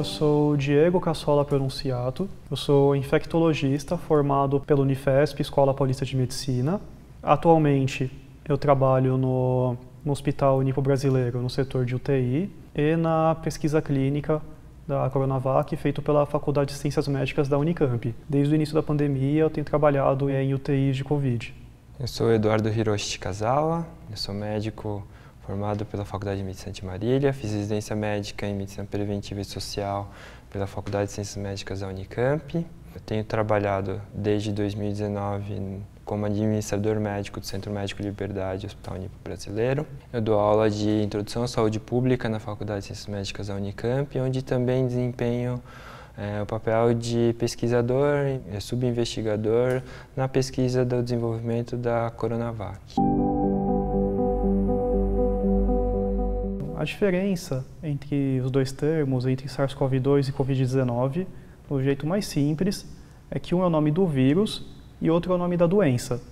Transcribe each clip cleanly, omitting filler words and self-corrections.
sou Diego Cassola Pronunciato, eu sou infectologista formado pela Unifesp, Escola Paulista de Medicina. Atualmente eu trabalho no Hospital Nipo-Brasileiro, no setor de UTI, e na pesquisa clínica da Coronavac, feito pela Faculdade de Ciências Médicas da Unicamp. Desde o início da pandemia eu tenho trabalhado em UTIs de Covid. Eu sou Eduardo Hiroshi Chikazawa, eu sou médico formado pela Faculdade de Medicina de Marília, fiz residência médica em Medicina Preventiva e Social pela Faculdade de Ciências Médicas da Unicamp. Eu tenho trabalhado desde 2019 como administrador médico do Centro Médico Liberdade, Hospital Nipo-Brasileiro. Eu dou aula de Introdução à Saúde Pública na Faculdade de Ciências Médicas da Unicamp, onde também desempenho o papel de pesquisador e subinvestigador na pesquisa do desenvolvimento da Coronavac. A diferença entre os dois termos, entre SARS-CoV-2 e Covid-19, o jeito mais simples, é que um é o nome do vírus e outro é o nome da doença.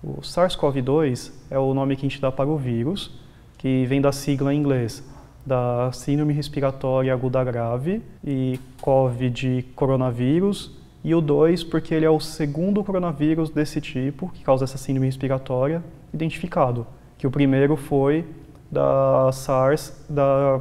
O SARS-CoV-2 é o nome que a gente dá para o vírus, que vem da sigla em inglês, da Síndrome Respiratória Aguda Grave, e CoV de coronavírus, e o 2 porque ele é o segundo coronavírus desse tipo, que causa essa síndrome respiratória, identificado, que o primeiro foi da SARS,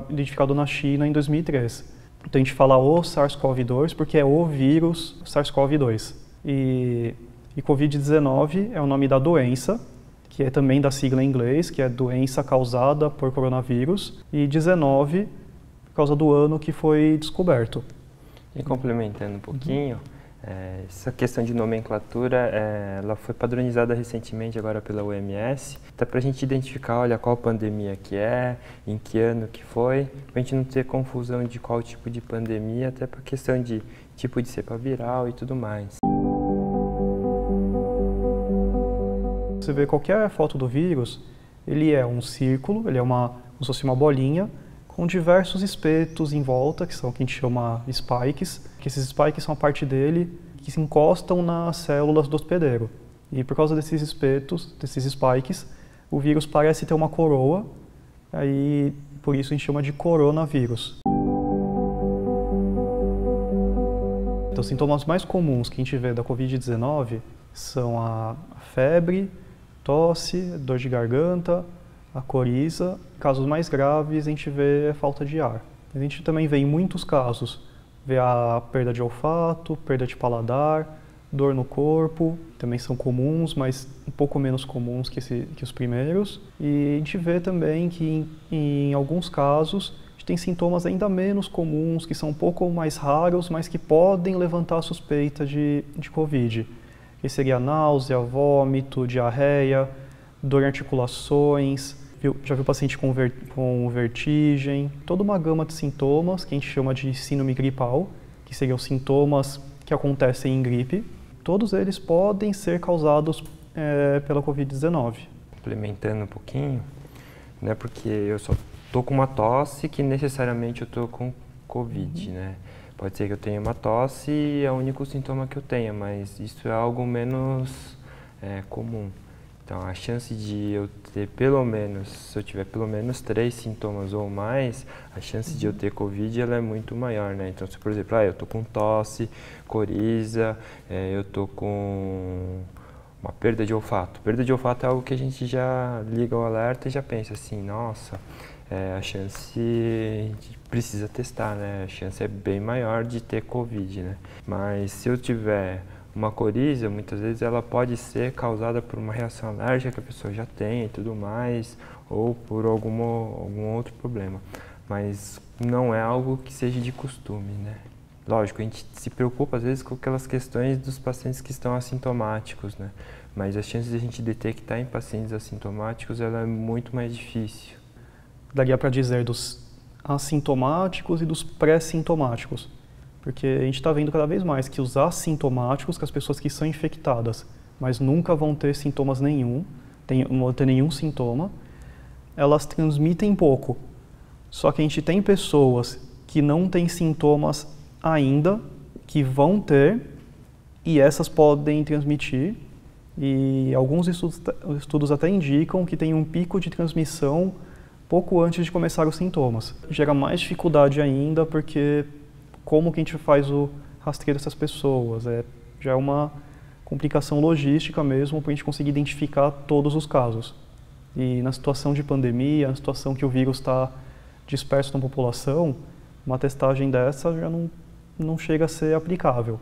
identificado na China em 2003. Então a gente fala o SARS-CoV-2 porque é o vírus SARS-CoV-2. E Covid-19 é o nome da doença, que é também da sigla em inglês, que é doença causada por coronavírus, e 19 por causa do ano que foi descoberto. E complementando um pouquinho, essa questão de nomenclatura, ela foi padronizada recentemente agora pela OMS, até para a gente identificar, olha, qual pandemia que é, em que ano que foi, para a gente não ter confusão de qual tipo de pandemia, até para a questão de tipo de cepa viral e tudo mais. Você vê qualquer foto do vírus, ele é um círculo, ele é como se fosse uma bolinha, com diversos espetos em volta, que são o que a gente chama spikes, que esses spikes são a parte dele que se encostam nas células do hospedeiro. E por causa desses espetos, desses spikes, o vírus parece ter uma coroa, aí por isso a gente chama de coronavírus. Então, os sintomas mais comuns que a gente vê da Covid-19 são a febre, tosse, dor de garganta, a coriza. Casos mais graves, a gente vê a falta de ar. A gente também vê em muitos casos, vê a perda de olfato, perda de paladar, dor no corpo, também são comuns, mas um pouco menos comuns que os primeiros. E a gente vê também que em alguns casos, a gente tem sintomas ainda menos comuns, que são um pouco mais raros, mas que podem levantar a suspeita de Covid. Que seria náusea, vômito, diarreia, dor em articulações, já viu paciente com vertigem, toda uma gama de sintomas que a gente chama de síndrome gripal, que seriam sintomas que acontecem em gripe. Todos eles podem ser causados pela Covid-19. Complementando um pouquinho, né, porque eu só estou com uma tosse que necessariamente eu estou com Covid, né? Pode ser que eu tenha uma tosse e é o único sintoma que eu tenha, mas isso é algo menos comum. Então, a chance de eu ter pelo menos, se eu tiver pelo menos 3 sintomas ou mais, a chance de eu ter Covid ela é muito maior, né? Então, se por exemplo, eu tô com tosse, coriza, eu tô com uma perda de olfato. Perda de olfato é algo que a gente já liga o alerta e já pensa assim, nossa, a chance a gente precisa testar, né? A chance é bem maior de ter Covid, né? Mas se eu tiver uma coriza, muitas vezes ela pode ser causada por uma reação alérgica que a pessoa já tem e tudo mais, ou por algum outro problema. Mas não é algo que seja de costume, né? Lógico, a gente se preocupa às vezes com aquelas questões dos pacientes que estão assintomáticos, né? Mas as chances de a gente detectar em pacientes assintomáticos ela é muito mais difícil. Daria para dizer dos assintomáticos e dos pré-sintomáticos. Porque a gente está vendo cada vez mais que os assintomáticos, que as pessoas que são infectadas, mas nunca vão ter sintomas nenhum, não vão ter nenhum sintoma, elas transmitem pouco. Só que a gente tem pessoas que não têm sintomas ainda, que vão ter, e essas podem transmitir. E alguns estudos até indicam que tem um pico de transmissão pouco antes de começar os sintomas. Gera mais dificuldade ainda porque como que a gente faz o rastreio dessas pessoas. Já é uma complicação logística mesmo para a gente conseguir identificar todos os casos. E na situação de pandemia, na situação que o vírus está disperso na população, uma testagem dessa já não chega a ser aplicável.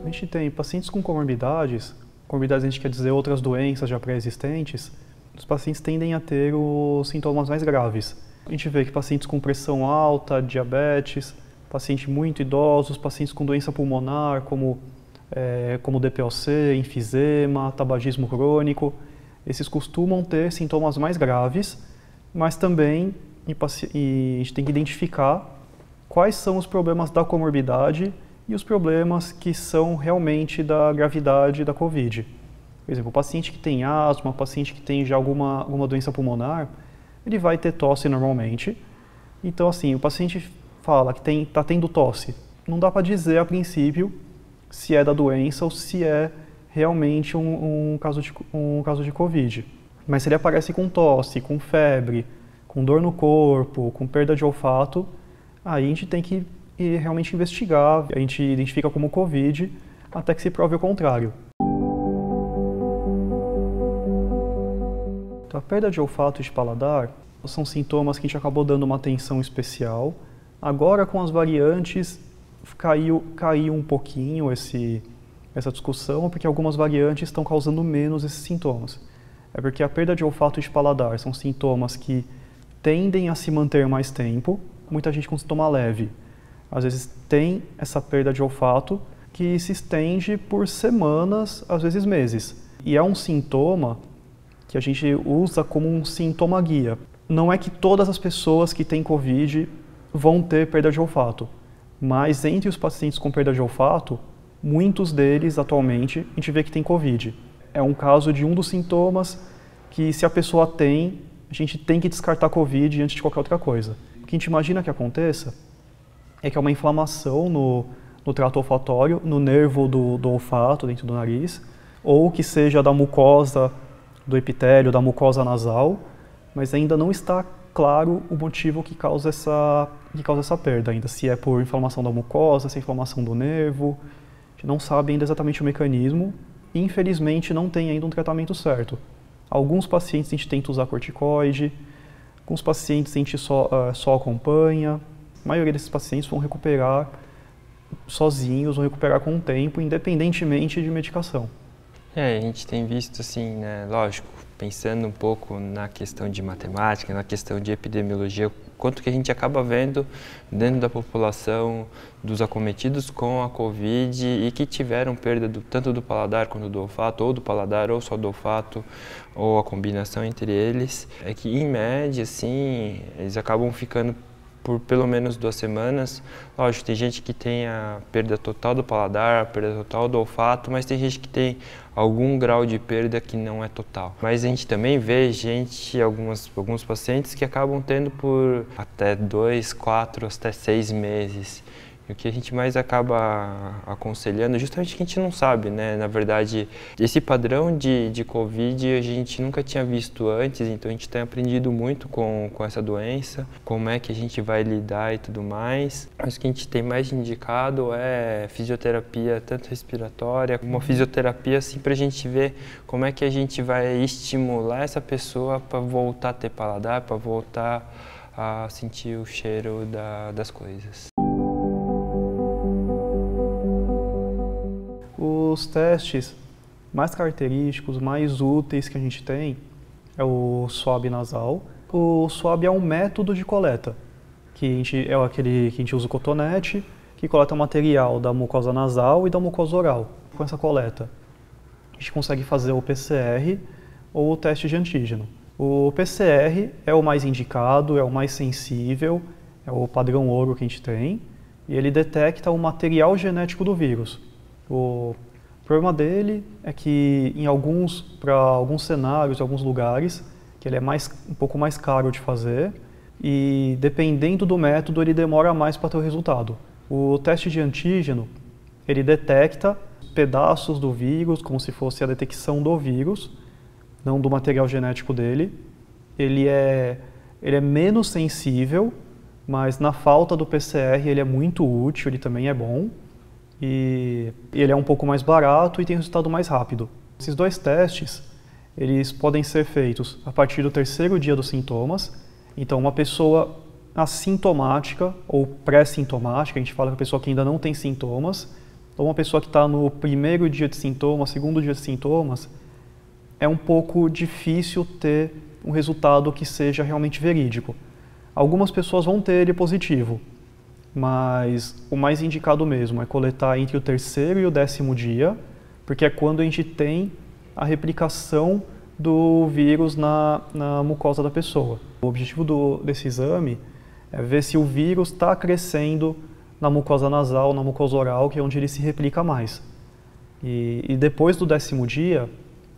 A gente tem pacientes com comorbidades a gente quer dizer outras doenças já pré-existentes, os pacientes tendem a ter os sintomas mais graves. A gente vê que pacientes com pressão alta, diabetes, pacientes muito idosos, pacientes com doença pulmonar, como DPOC, enfisema, tabagismo crônico, esses costumam ter sintomas mais graves, mas também a gente tem que identificar quais são os problemas da comorbidade e os problemas que são realmente da gravidade da COVID. Por exemplo, o paciente que tem asma, o paciente que tem já alguma doença pulmonar, ele vai ter tosse normalmente. Então, assim, o paciente fala que está tendo tosse. Não dá para dizer, a princípio, se é da doença ou se é realmente um caso de COVID. Mas se ele aparece com tosse, com febre, com dor no corpo, com perda de olfato, aí a gente tem que realmente investigar. A gente identifica como COVID até que se prove o contrário. Então, a perda de olfato e de paladar são sintomas que a gente acabou dando uma atenção especial. Agora, com as variantes, caiu um pouquinho essa discussão, porque algumas variantes estão causando menos esses sintomas. É porque a perda de olfato e de paladar são sintomas que tendem a se manter mais tempo, muita gente com sintoma leve. Às vezes tem essa perda de olfato que se estende por semanas, às vezes meses. E é um sintoma que a gente usa como um sintoma guia. Não é que todas as pessoas que têm COVID vão ter perda de olfato, mas entre os pacientes com perda de olfato, muitos deles atualmente a gente vê que tem COVID. É um caso de um dos sintomas que, se a pessoa tem, a gente tem que descartar COVID antes de qualquer outra coisa. O que a gente imagina que aconteça é que é uma inflamação no trato olfatório, no nervo do olfato, dentro do nariz, ou que seja da mucosa do epitélio, da mucosa nasal, mas ainda não está claro o motivo que causa essa perda ainda, se é por inflamação da mucosa, se é inflamação do nervo. A gente não sabe ainda exatamente o mecanismo e, infelizmente, não tem ainda um tratamento certo. Alguns pacientes a gente tenta usar corticoide, alguns pacientes a gente só acompanha. A maioria desses pacientes vão recuperar sozinhos, vão recuperar com o tempo, independentemente de medicação. A gente tem visto assim, né, lógico, pensando um pouco na questão de matemática, na questão de epidemiologia, quanto que a gente acaba vendo dentro da população dos acometidos com a COVID e que tiveram perda tanto do paladar quanto do olfato, ou do paladar ou só do olfato, ou a combinação entre eles, é que em média, assim, eles acabam ficando por pelo menos 2 semanas. Lógico, tem gente que tem a perda total do paladar, a perda total do olfato, mas tem gente que tem algum grau de perda que não é total. Mas a gente também vê alguns pacientes que acabam tendo por até 2, 4, até 6 meses. E o que a gente mais acaba aconselhando é justamente que a gente não sabe, né? Na verdade, esse padrão de COVID a gente nunca tinha visto antes, então a gente tem aprendido muito com essa doença, como é que a gente vai lidar e tudo mais. Mas o que a gente tem mais indicado é fisioterapia, tanto respiratória, uma fisioterapia assim para a gente ver como é que a gente vai estimular essa pessoa para voltar a ter paladar, para voltar a sentir o cheiro das coisas. Os testes mais característicos, mais úteis que a gente tem é o swab nasal. O swab é um método de coleta, é aquele que a gente usa o cotonete, que coleta material da mucosa nasal e da mucosa oral. Com essa coleta, a gente consegue fazer o PCR ou o teste de antígeno. O PCR é o mais indicado, é o mais sensível, é o padrão ouro que a gente tem, e ele detecta o material genético do vírus. O problema dele é que para alguns cenários, em alguns lugares, que ele é um pouco mais caro de fazer e, dependendo do método, ele demora mais para ter o resultado. O teste de antígeno, ele detecta pedaços do vírus, como se fosse a detecção do vírus, não do material genético dele, ele é menos sensível, mas na falta do PCR ele é muito útil, ele também é bom. E ele é um pouco mais barato e tem resultado mais rápido. Esses dois testes, eles podem ser feitos a partir do 3º dia dos sintomas. Então, uma pessoa assintomática ou pré-sintomática, a gente fala que a pessoa que ainda não tem sintomas, ou uma pessoa que está no 1º dia de sintomas, 2º dia de sintomas, é um pouco difícil ter um resultado que seja realmente verídico. Algumas pessoas vão ter ele positivo, mas o mais indicado mesmo é coletar entre o 3º e o 10º dia, porque é quando a gente tem a replicação do vírus na mucosa da pessoa. O objetivo desse exame é ver se o vírus está crescendo na mucosa nasal, na mucosa oral, que é onde ele se replica mais. E depois do 10º dia,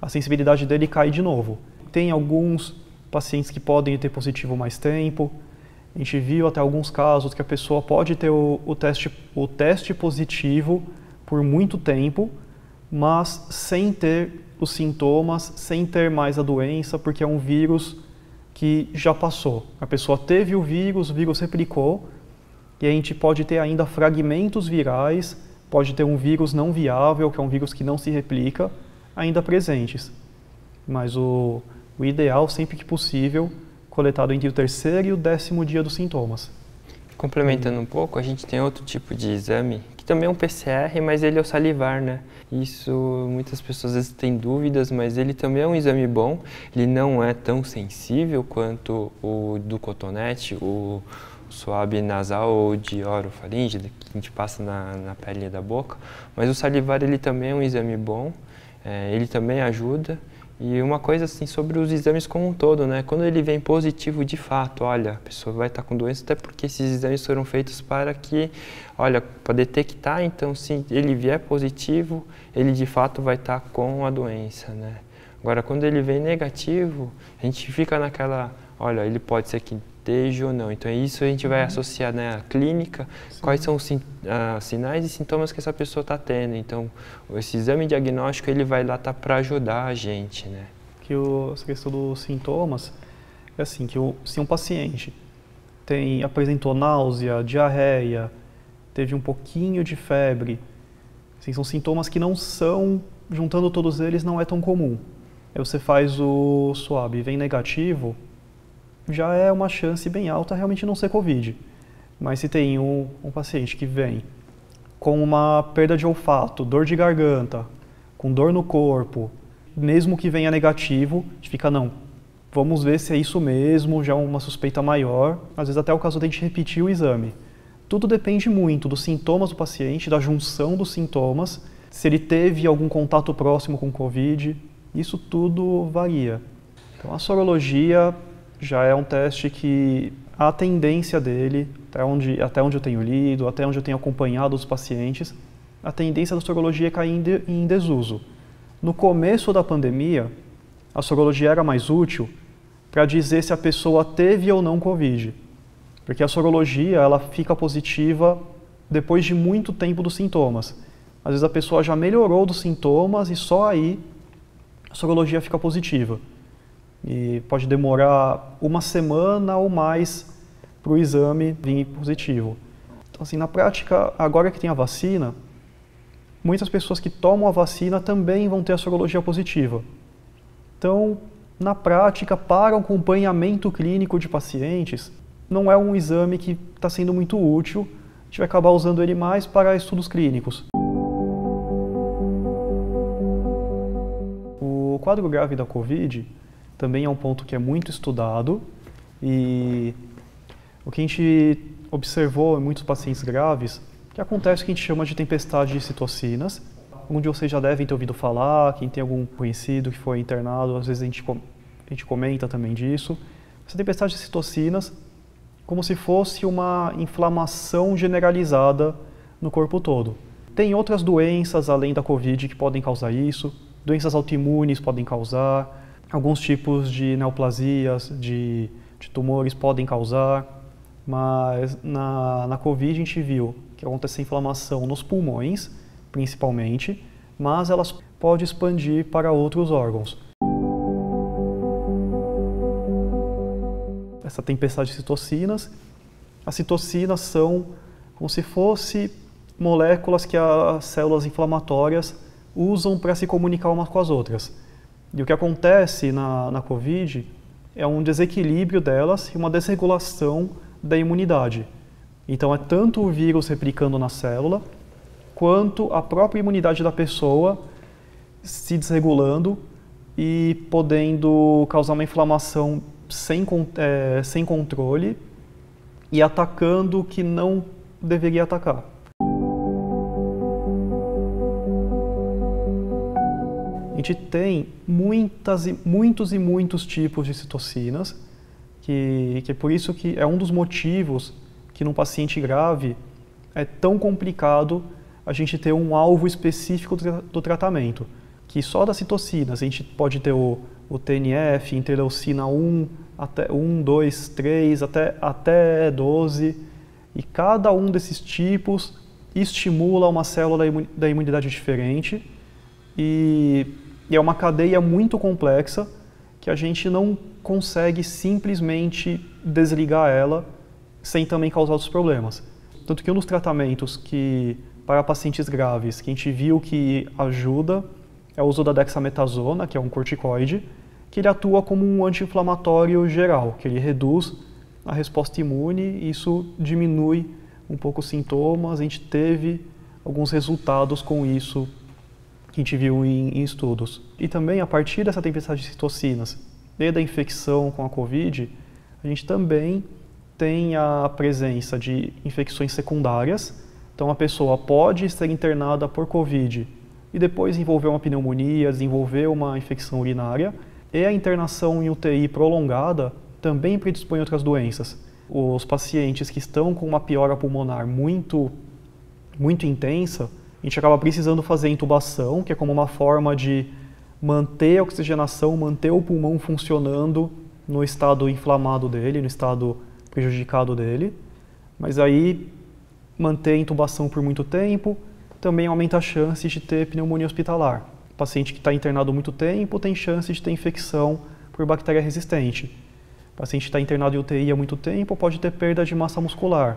a sensibilidade dele cai de novo. Tem alguns pacientes que podem ter positivo mais tempo. A gente viu até alguns casos que a pessoa pode ter o teste positivo por muito tempo, mas sem ter os sintomas, sem ter mais a doença, porque é um vírus que já passou. A pessoa teve o vírus replicou, e a gente pode ter ainda fragmentos virais, pode ter um vírus não viável, que é um vírus que não se replica, ainda presentes. Mas o ideal, sempre que possível, coletado entre o 3º e o 10º dia dos sintomas. Complementando um pouco, a gente tem outro tipo de exame, que também é um PCR, mas ele é o salivar, né? Isso, muitas pessoas às vezes têm dúvidas, mas ele também é um exame bom. Ele não é tão sensível quanto o do cotonete, o suave nasal ou de orofaringe, que a gente passa na pele da boca. Mas o salivar, ele também é um exame bom, ele também ajuda. E uma coisa assim sobre os exames como um todo, né? Quando ele vem positivo de fato, olha, a pessoa vai estar com doença, até porque esses exames foram feitos para que, olha, para detectar, então se ele vier positivo, ele de fato vai estar com a doença, né? Agora, quando ele vem negativo, a gente fica naquela, olha, ele pode ser que esteja ou não. Então, isso a gente vai associar, né, à clínica, sim, quais são os sinais e sintomas que essa pessoa está tendo. Então, esse exame diagnóstico, ele vai lá para ajudar a gente, né? Essa questão dos sintomas é assim, que se um paciente apresentou náusea, diarreia, teve um pouquinho de febre, assim, são sintomas que não são, juntando todos eles, não é tão comum. Aí você faz o swab e vem negativo, já é uma chance bem alta realmente não ser Covid. Mas se tem um paciente que vem com uma perda de olfato, dor de garganta, com dor no corpo, mesmo que venha negativo, a gente fica, não, vamos ver se é isso mesmo, já é uma suspeita maior, às vezes até o caso de a gente repetir o exame. Tudo depende muito dos sintomas do paciente, da junção dos sintomas, se ele teve algum contato próximo com Covid, isso tudo varia. Então a sorologia já é um teste que a tendência dele, até onde eu tenho lido, até onde eu tenho acompanhado os pacientes, a tendência da sorologia é cair em desuso. No começo da pandemia, a sorologia era mais útil para dizer se a pessoa teve ou não Covid. Porque a sorologia ela fica positiva depois de muito tempo dos sintomas. Às vezes a pessoa já melhorou dos sintomas e só aí a sorologia fica positiva. E pode demorar uma semana ou mais para o exame vir positivo. Então, assim, na prática, agora que tem a vacina, muitas pessoas que tomam a vacina também vão ter a sorologia positiva. Então, na prática, para o acompanhamento clínico de pacientes, não é um exame que está sendo muito útil. A gente vai acabar usando ele mais para estudos clínicos. O quadro grave da Covid também é um ponto que é muito estudado e o que a gente observou em muitos pacientes graves, que acontece o que a gente chama de tempestade de citocinas, onde vocês já devem ter ouvido falar, quem tem algum conhecido que foi internado, às vezes a gente comenta também disso. Essa tempestade de citocinas, como se fosse uma inflamação generalizada no corpo todo. Tem outras doenças além da Covid que podem causar isso, doenças autoimunes podem causar, alguns tipos de neoplasias, de tumores podem causar, mas na Covid a gente viu que acontece inflamação nos pulmões, principalmente, mas ela pode expandir para outros órgãos. essa tempestade de citocinas. As citocinas são como se fossem moléculas que as células inflamatórias usam para se comunicar umas com as outras. E o que acontece na COVID é um desequilíbrio delas e uma desregulação da imunidade. Então é tanto o vírus replicando na célula, quanto a própria imunidade da pessoa se desregulando e podendo causar uma inflamação sem controle e atacando o que não deveria atacar. A gente tem muitos e muitos tipos de citocinas, que é por isso que é um dos motivos que num paciente grave é tão complicado a gente ter um alvo específico do tratamento, que só das citocinas a gente pode ter o TNF, interleucina 1, até 1, 2, 3, até 12, e cada um desses tipos estimula uma célula da imunidade diferente, e é uma cadeia muito complexa que a gente não consegue simplesmente desligar ela sem também causar outros problemas. Tanto que um dos tratamentos que para pacientes graves que a gente viu que ajuda é o uso da dexametasona, que é um corticoide, que ele atua como um anti-inflamatório geral, que ele reduz a resposta imune e isso diminui um pouco os sintomas. A gente teve alguns resultados com isso que a gente viu em estudos. E também, a partir dessa tempestade de citocinas e da infecção com a COVID, a gente também tem a presença de infecções secundárias. Então, a pessoa pode ser internada por COVID e depois desenvolver uma pneumonia, desenvolver uma infecção urinária. E a internação em UTI prolongada também predispõe a outras doenças. Os pacientes que estão com uma piora pulmonar muito intensa, a gente acaba precisando fazer intubação, que é como uma forma de manter a oxigenação, manter o pulmão funcionando no estado inflamado dele, no estado prejudicado dele. Mas aí, manter a intubação por muito tempo também aumenta a chance de ter pneumonia hospitalar. O paciente que está internado muito tempo tem chance de ter infecção por bactéria resistente. O paciente que está internado em UTI há muito tempo pode ter perda de massa muscular.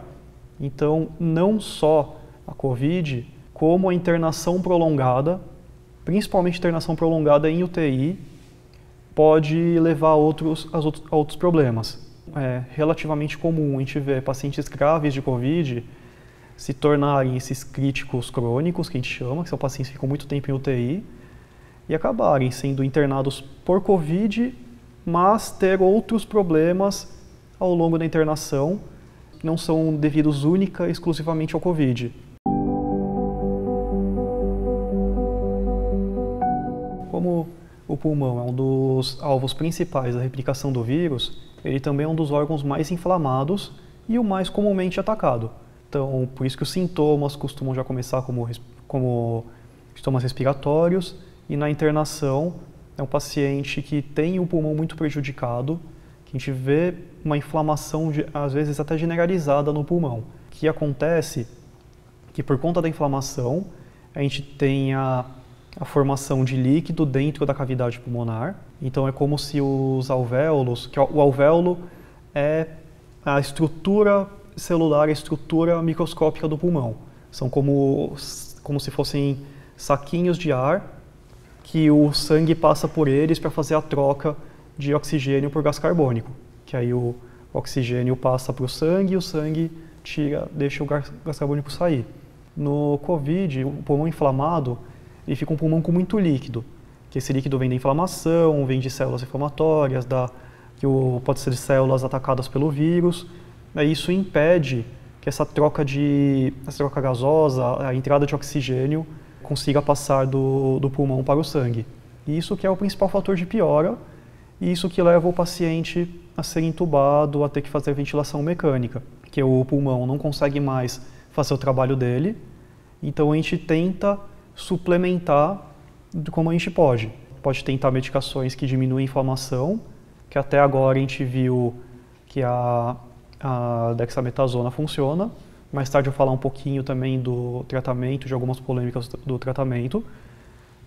Então, não só a COVID, como a internação prolongada, principalmente internação prolongada em UTI, pode levar a outros problemas. É relativamente comum a gente ver pacientes graves de COVID se tornarem esses críticos crônicos, que a gente chama, que são pacientes que ficam muito tempo em UTI, e acabarem sendo internados por COVID, mas ter outros problemas ao longo da internação, que não são devidos única e exclusivamente ao COVID. Como o pulmão é um dos alvos principais da replicação do vírus, ele também é um dos órgãos mais inflamados e o mais comumente atacado. Então, por isso que os sintomas costumam já começar como sintomas respiratórios, e na internação é um paciente que tem o pulmão muito prejudicado, que a gente vê uma inflamação, às vezes até generalizada no pulmão. O que acontece que por conta da inflamação, a gente tem a formação de líquido dentro da cavidade pulmonar. Então é como se os alvéolos, que o alvéolo é a estrutura celular, a estrutura microscópica do pulmão. São como se fossem saquinhos de ar que o sangue passa por eles para fazer a troca de oxigênio por gás carbônico. Que aí o oxigênio passa para o sangue e o sangue deixa o gás carbônico sair. No COVID, o pulmão inflamado, ele fica um pulmão com muito líquido, que esse líquido vem da inflamação, vem de células inflamatórias, pode ser de células atacadas pelo vírus. Isso impede que essa troca gasosa, a entrada de oxigênio, consiga passar do pulmão para o sangue. E isso que é o principal fator de piora, e isso que leva o paciente a ser entubado, a ter que fazer ventilação mecânica, que o pulmão não consegue mais fazer o trabalho dele, então a gente tenta suplementar como a gente pode. Pode tentar medicações que diminuem a inflamação, que até agora a gente viu que a dexametasona funciona. Mais tarde eu vou falar um pouquinho também do tratamento, de algumas polêmicas do tratamento.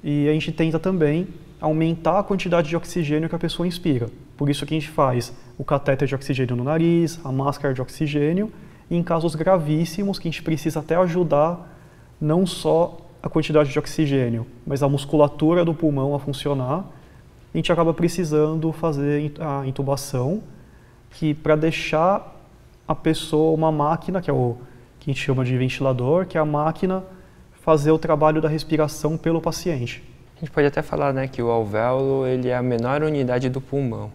E a gente tenta também aumentar a quantidade de oxigênio que a pessoa inspira. Por isso que a gente faz o catéter de oxigênio no nariz, a máscara de oxigênio, e em casos gravíssimos que a gente precisa até ajudar não só a quantidade de oxigênio, mas a musculatura do pulmão a funcionar, a gente acaba precisando fazer a intubação, que para deixar a pessoa uma máquina, que é o que a gente chama de ventilador, que é a máquina fazer o trabalho da respiração pelo paciente. A gente pode até falar, né, que o alvéolo ele é a menor unidade do pulmão.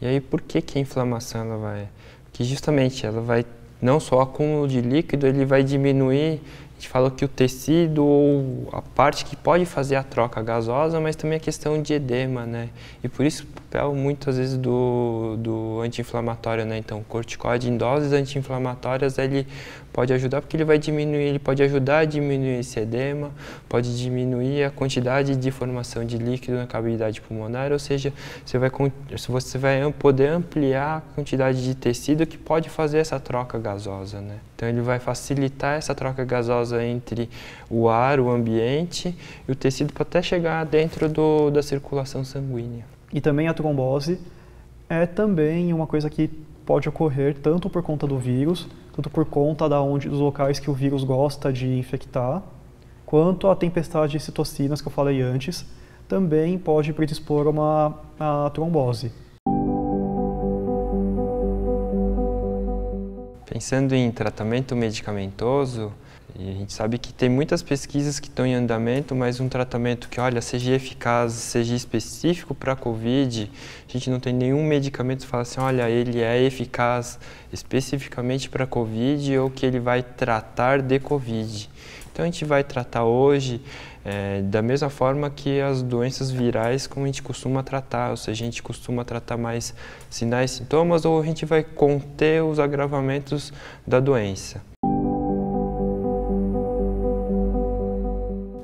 E aí por que a inflamação ela vai? Porque justamente ela vai, não só o acúmulo de líquido, ele vai diminuir. A gente fala que o tecido ou a parte que pode fazer a troca gasosa, mas também a questão de edema, né? E por isso o papel muitas vezes do anti-inflamatório, né? Então o corticoide em doses anti-inflamatórias ele pode ajudar porque ele vai diminuir, ele pode ajudar a diminuir esse edema, pode diminuir a quantidade de formação de líquido na cavidade pulmonar, ou seja, você vai poder ampliar a quantidade de tecido que pode fazer essa troca gasosa, né? Então ele vai facilitar essa troca gasosa entre o ar, o ambiente e o tecido para até chegar dentro da circulação sanguínea. E também a trombose é também uma coisa que pode ocorrer tanto por conta do vírus, tanto por conta dos locais que o vírus gosta de infectar, quanto a tempestade de citocinas que eu falei antes, também pode predispor a trombose. Pensando em tratamento medicamentoso, a gente sabe que tem muitas pesquisas que estão em andamento, mas um tratamento que, olha, seja eficaz, seja específico para a COVID, a gente não tem nenhum medicamento que fala assim, olha, ele é eficaz especificamente para a COVID ou que ele vai tratar de COVID. Então a gente vai tratar hoje da mesma forma que as doenças virais como a gente costuma tratar, ou seja, a gente costuma tratar mais sinais e sintomas ou a gente vai conter os agravamentos da doença.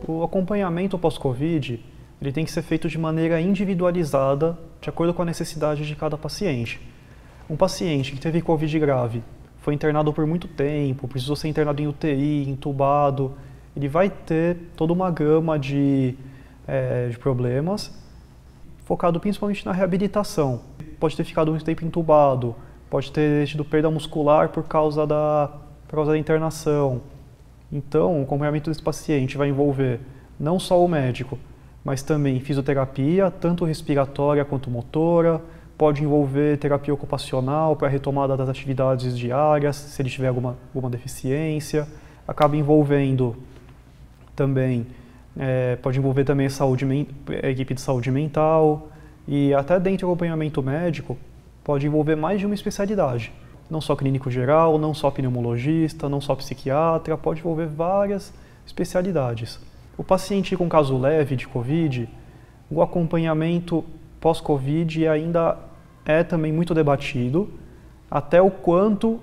O acompanhamento pós-Covid ele tem que ser feito de maneira individualizada, de acordo com a necessidade de cada paciente. Um paciente que teve Covid grave, foi internado por muito tempo, precisou ser internado em UTI, entubado, ele vai ter toda uma gama de problemas, focado principalmente na reabilitação. Pode ter ficado muito tempo entubado, pode ter tido perda muscular por causa da internação. Então, o acompanhamento desse paciente vai envolver não só o médico, mas também fisioterapia, tanto respiratória quanto motora, pode envolver terapia ocupacional para a retomada das atividades diárias, se ele tiver alguma deficiência, acaba envolvendo também, pode envolver também a equipe de saúde mental e até dentro do acompanhamento médico pode envolver mais de uma especialidade. Não só clínico geral, não só pneumologista, não só psiquiatra, pode envolver várias especialidades. O paciente com caso leve de COVID, o acompanhamento pós-Covid ainda é também muito debatido, até o quanto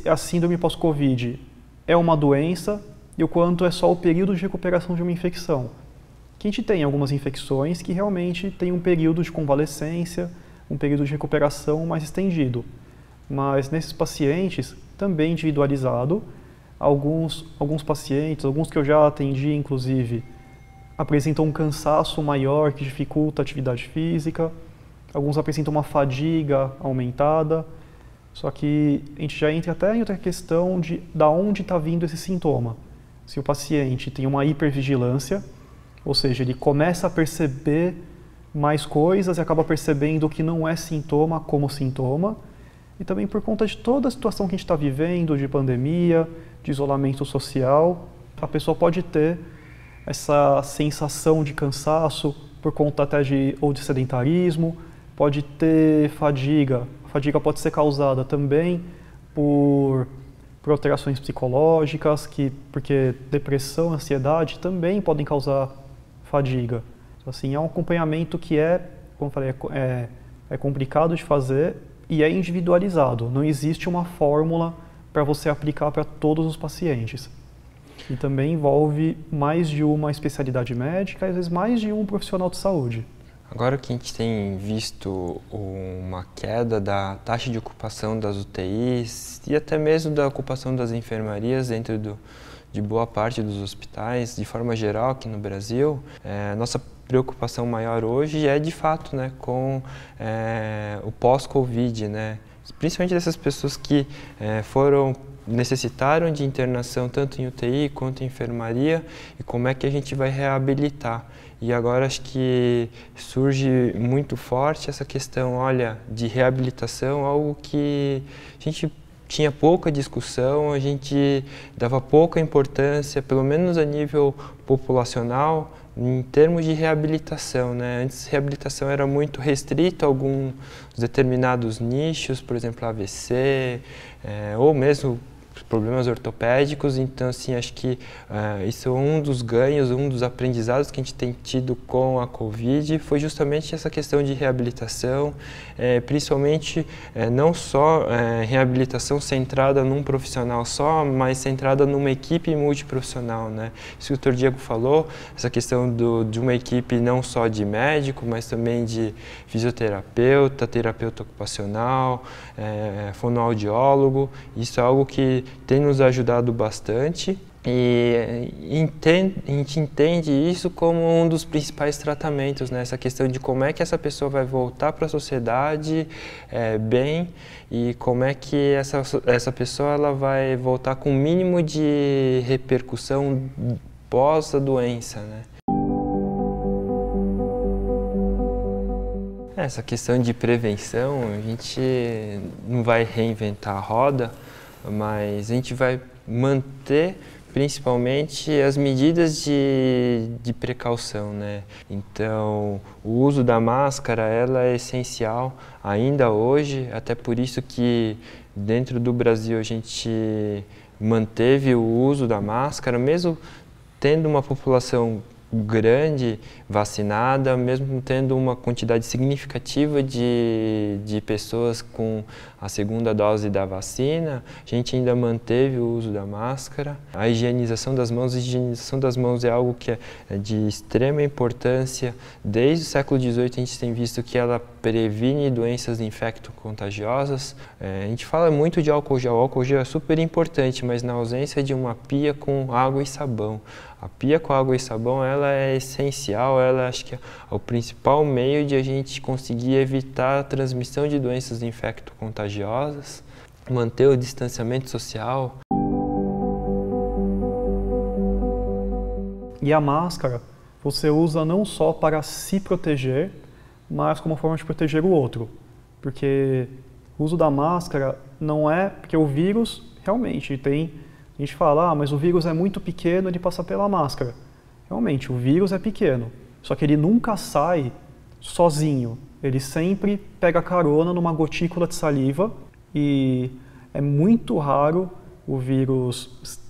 a síndrome pós-Covid é uma doença e o quanto é só o período de recuperação de uma infecção. Que a gente tem algumas infecções que realmente tem um período de convalescência, um período de recuperação mais estendido. Mas nesses pacientes, também individualizado, alguns pacientes, alguns que eu já atendi inclusive, apresentam um cansaço maior que dificulta a atividade física, alguns apresentam uma fadiga aumentada, só que a gente já entra até em outra questão de onde está vindo esse sintoma. Se o paciente tem uma hipervigilância, ou seja, ele começa a perceber mais coisas e acaba percebendo que não é sintoma como sintoma, e também por conta de toda a situação que a gente está vivendo, de pandemia, de isolamento social, a pessoa pode ter essa sensação de cansaço por conta até de sedentarismo, pode ter fadiga. A fadiga pode ser causada também por alterações psicológicas, porque depressão, ansiedade também podem causar fadiga. Então, assim, é um acompanhamento que como eu falei, é complicado de fazer e é individualizado. Não existe uma fórmula para você aplicar para todos os pacientes. E também envolve mais de uma especialidade médica e às vezes mais de um profissional de saúde. Agora que a gente tem visto uma queda da taxa de ocupação das UTIs e até mesmo da ocupação das enfermarias dentro de boa parte dos hospitais, de forma geral aqui no Brasil, nossa preocupação maior hoje é de fato, né, com o pós-Covid, né, principalmente dessas pessoas que necessitaram de internação tanto em UTI quanto em enfermaria, e como é que a gente vai reabilitar. E agora acho que surge muito forte essa questão, olha, de reabilitação, algo que a gente tinha pouca discussão, a gente dava pouca importância, pelo menos a nível populacional, em termos de reabilitação, né? Antes, reabilitação era muito restrita a alguns determinados nichos, por exemplo, AVC, ou mesmo problemas ortopédicos. Então, assim, acho que isso é um dos ganhos, um dos aprendizados que a gente tem tido com a Covid, foi justamente essa questão de reabilitação, principalmente não só reabilitação centrada num profissional só, mas centrada numa equipe multiprofissional, né? Isso que o Dr. Diego falou, essa questão de uma equipe não só de médico, mas também de fisioterapeuta, terapeuta ocupacional, fonoaudiólogo. Isso é algo que tem nos ajudado bastante, e a gente entende isso como um dos principais tratamentos, né? Essa questão de como é que essa pessoa vai voltar para a sociedade bem, e como é que essa pessoa ela vai voltar com o mínimo de repercussão pós a doença, né? Essa questão de prevenção, a gente não vai reinventar a roda, mas a gente vai manter principalmente as medidas de precaução, né? Então, o uso da máscara ela é essencial ainda hoje, até por isso que dentro do Brasil a gente manteve o uso da máscara, mesmo tendo uma população grande vacinada, mesmo tendo uma quantidade significativa de pessoas com a segunda dose da vacina, a gente ainda manteve o uso da máscara. A higienização das mãos é algo que é de extrema importância. Desde o século XVIII a gente tem visto que ela previne doenças infecto-contagiosas. A gente fala muito de álcool gel. O álcool gel é super importante, mas na ausência de uma pia com água e sabão. A pia com água e sabão ela é essencial, ela acho que é o principal meio de a gente conseguir evitar a transmissão de doenças infecto-contagiosas, manter o distanciamento social. E a máscara você usa não só para se proteger, mas como forma de proteger o outro. Porque o uso da máscara não é porque o vírus realmente tem... A gente fala, mas o vírus é muito pequeno, ele passa pela máscara. Realmente, o vírus é pequeno, só que ele nunca sai sozinho. Ele sempre pega carona numa gotícula de saliva, e é muito raro o vírus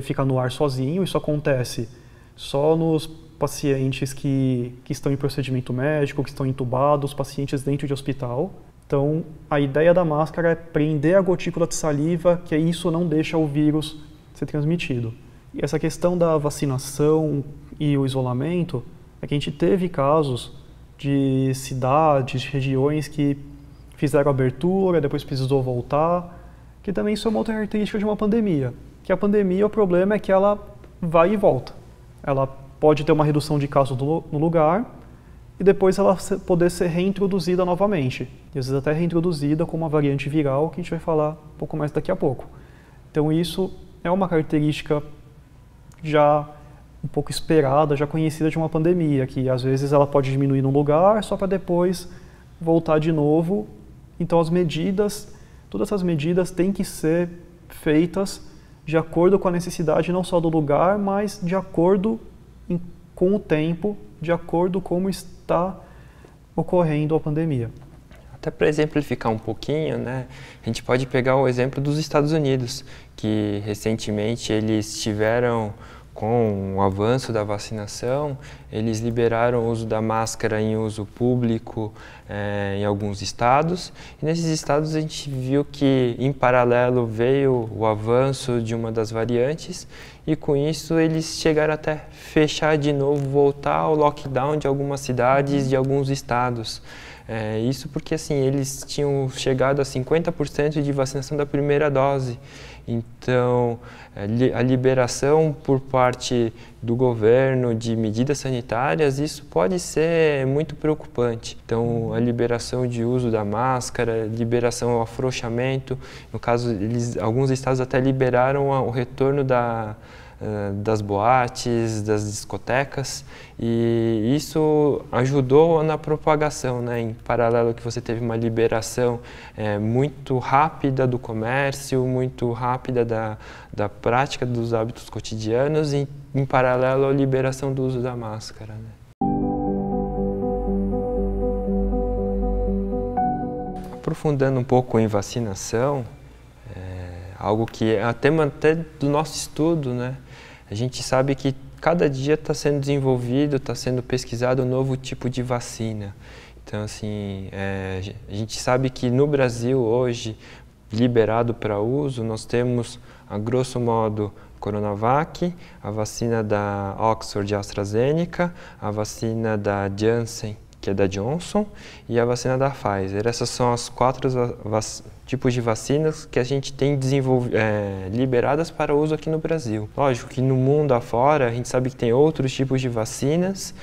ficar no ar sozinho. Isso acontece só nos pacientes que estão em procedimento médico, que estão entubados, pacientes dentro de hospital. Então, a ideia da máscara é prender a gotícula de saliva, que isso não deixa o vírus ser transmitido. E essa questão da vacinação e o isolamento, é que a gente teve casos de cidades, de regiões que fizeram abertura, depois precisou voltar, que também isso é uma outra característica de uma pandemia. Que a pandemia, o problema é que ela vai e volta. Ela pode ter uma redução de casos no lugar, e depois ela poder ser reintroduzida novamente. E às vezes até reintroduzida com uma variante viral, que a gente vai falar um pouco mais daqui a pouco. Então isso é uma característica já um pouco esperada, já conhecida de uma pandemia, que às vezes ela pode diminuir num lugar só para depois voltar de novo. Então as medidas, todas essas medidas têm que ser feitas de acordo com a necessidade não só do lugar, mas de acordo com o tempo, de acordo com como está ocorrendo a pandemia. Até para exemplificar um pouquinho, né, a gente pode pegar o exemplo dos Estados Unidos, que recentemente eles tiveram, com o avanço da vacinação, eles liberaram o uso da máscara em uso público em alguns estados. E nesses estados a gente viu que, em paralelo, veio o avanço de uma das variantes, e com isso eles chegaram até fechar de novo, voltar ao lockdown de algumas cidades, de alguns estados. Isso porque assim, eles tinham chegado a 50% de vacinação da primeira dose. Então, a liberação por parte do governo de medidas sanitárias, isso pode ser muito preocupante. Então, a liberação de uso da máscara, liberação ao afrouxamento, no caso, alguns estados até liberaram o retorno das boates, das discotecas, e isso ajudou na propagação, né? Em paralelo que você teve uma liberação muito rápida do comércio, muito rápida da prática dos hábitos cotidianos, e em paralelo à liberação do uso da máscara, né? Aprofundando um pouco em vacinação, algo que é tema até do nosso estudo, né? A gente sabe que cada dia está sendo desenvolvido, está sendo pesquisado um novo tipo de vacina. Então, assim, a gente sabe que no Brasil hoje, liberado para uso, nós temos, a grosso modo, Coronavac, a vacina da Oxford e AstraZeneca, a vacina da Janssen, que é da Johnson, e a vacina da Pfizer. Essas são as 4 tipos de vacinas que a gente tem liberadas para uso aqui no Brasil. Lógico que no mundo afora a gente sabe que tem outros tipos de vacinas,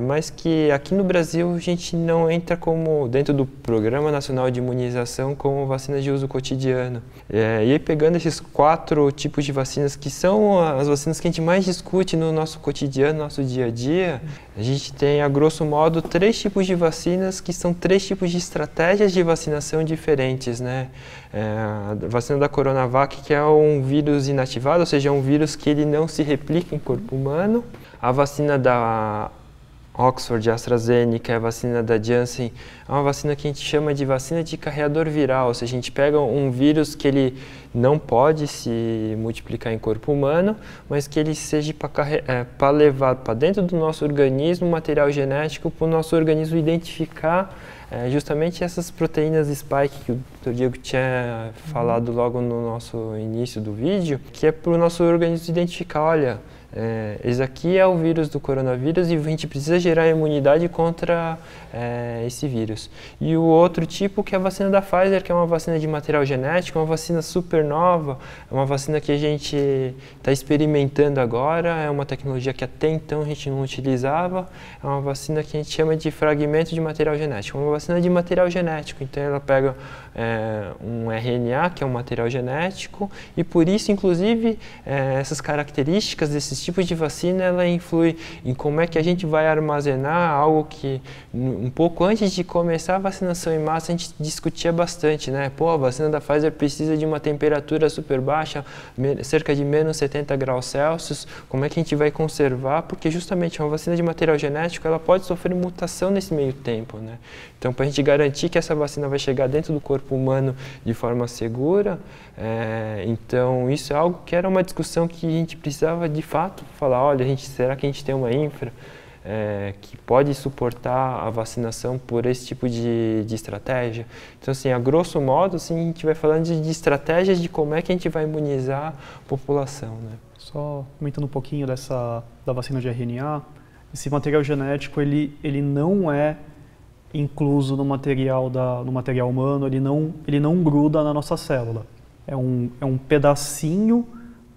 mas que aqui no Brasil a gente não entra como dentro do Programa Nacional de Imunização como vacinas de uso cotidiano. E aí, pegando esses 4 tipos de vacinas, que são as vacinas que a gente mais discute no nosso cotidiano, no nosso dia a dia, a gente tem, a grosso modo, 3 tipos de vacinas que são 3 tipos de estratégias de vacinação diferentes, né? A vacina da Coronavac, que é um vírus inativado, ou seja, é um vírus que ele não se replica em corpo humano. A vacina da Oxford, AstraZeneca, a vacina da Janssen, é uma vacina que a gente chama de vacina de carreador viral, ou seja, a gente pega um vírus que ele não pode se multiplicar em corpo humano, mas que ele seja para levar para dentro do nosso organismo material genético para o nosso organismo identificar justamente essas proteínas spike que o Dr. Diego tinha falado logo no nosso início do vídeo, que é para o nosso organismo identificar, olha, esse aqui é o vírus do coronavírus e a gente precisa gerar imunidade contra esse vírus. E o outro tipo que é a vacina da Pfizer, que é uma vacina de material genético, uma vacina super nova, é uma vacina que a gente está experimentando agora, é uma tecnologia que até então a gente não utilizava, é uma vacina que a gente chama de fragmento de material genético, uma vacina de material genético, então ela pega um RNA, que é um material genético, e por isso, inclusive, essas características desses tipos de vacina, ela influi em como é que a gente vai armazenar algo que, um pouco antes de começar a vacinação em massa, a gente discutia bastante, né? Pô, a vacina da Pfizer precisa de uma temperatura super baixa, cerca de menos 70 graus Celsius, como é que a gente vai conservar? Porque justamente uma vacina de material genético, ela pode sofrer mutação nesse meio tempo, né? Então, para a gente garantir que essa vacina vai chegar dentro do corpo humano de forma segura, então isso é algo que era uma discussão que a gente precisava de fato falar, olha, será que a gente tem uma infra que pode suportar a vacinação por esse tipo de estratégia? Então, assim, a grosso modo, assim, a gente vai falando de estratégias de como é que a gente vai imunizar a população, né? Só comentando um pouquinho da vacina de RNA, esse material genético, ele não é incluso no material humano, ele não gruda na nossa célula. É um pedacinho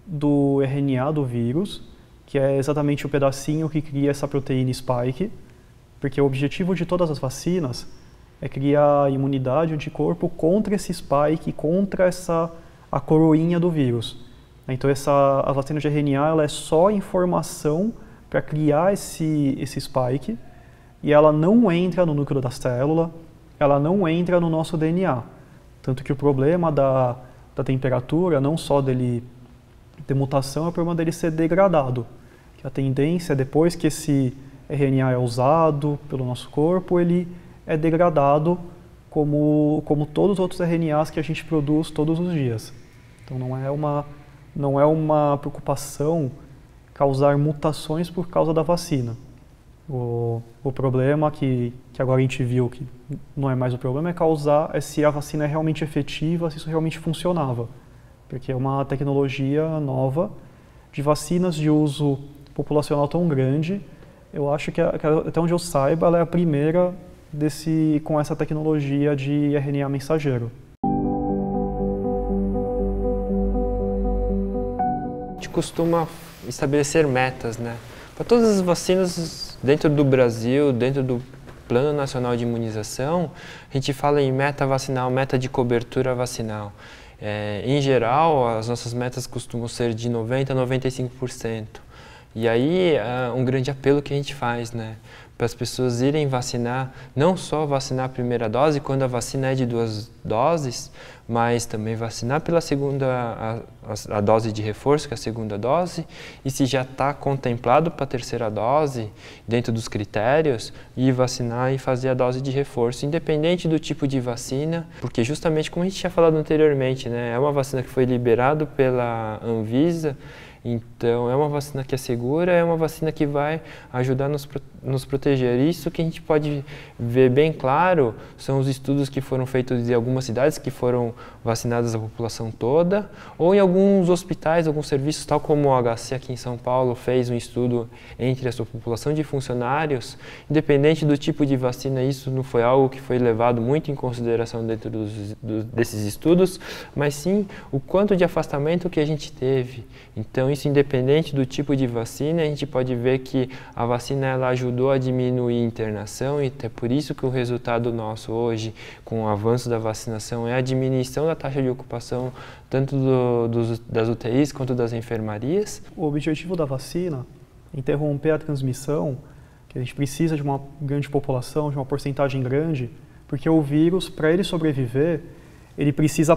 do RNA do vírus, que é exatamente o pedacinho que cria essa proteína spike, porque o objetivo de todas as vacinas é criar imunidade, anticorpo contra esse spike, contra a coroinha do vírus. Então a vacina de RNA ela é só informação para criar esse spike, e ela não entra no núcleo da célula, ela não entra no nosso DNA. Tanto que o problema da temperatura, não só dele ter mutação, é o problema dele ser degradado. Que a tendência é, depois que esse RNA é usado pelo nosso corpo, ele é degradado como todos os outros RNAs que a gente produz todos os dias. Então não é uma preocupação causar mutações por causa da vacina. O problema que agora a gente viu que não é mais o problema é se a vacina é realmente efetiva, se isso realmente funcionava. Porque é uma tecnologia nova de vacinas de uso populacional tão grande. Eu acho que até onde eu saiba, ela é a primeira com essa tecnologia de RNA mensageiro. A gente costuma estabelecer metas, né? Para todas as vacinas dentro do Brasil, dentro do Plano Nacional de Imunização, a gente fala em meta vacinal, meta de cobertura vacinal. Em geral, as nossas metas costumam ser de 90% a 95%. E aí, um grande apelo que a gente faz, né? Para as pessoas irem vacinar, não só vacinar a primeira dose, quando a vacina é de 2 doses, mas também vacinar pela segunda, a dose de reforço, que é a segunda dose, e se já está contemplado para a terceira dose, dentro dos critérios, ir vacinar e fazer a dose de reforço, independente do tipo de vacina, porque justamente como a gente tinha falado anteriormente, né, é uma vacina que foi liberada pela Anvisa. Então, é uma vacina que é segura, é uma vacina que vai ajudar a nos proteger. Isso que a gente pode ver bem claro são os estudos que foram feitos em algumas cidades que foram vacinadas a população toda, ou em alguns hospitais, alguns serviços, tal como o HC aqui em São Paulo fez um estudo entre a sua população de funcionários. Independente do tipo de vacina, isso não foi algo que foi levado muito em consideração dentro desses estudos, mas sim o quanto de afastamento que a gente teve. Então, isso independente do tipo de vacina, a gente pode ver que a vacina ela ajudou a diminuir a internação, e é por isso que o resultado nosso hoje, com o avanço da vacinação, é a diminuição da taxa de ocupação tanto das UTIs quanto das enfermarias. O objetivo da vacina é interromper a transmissão, que a gente precisa de uma grande população, de uma porcentagem grande, porque o vírus, para ele sobreviver, ele precisa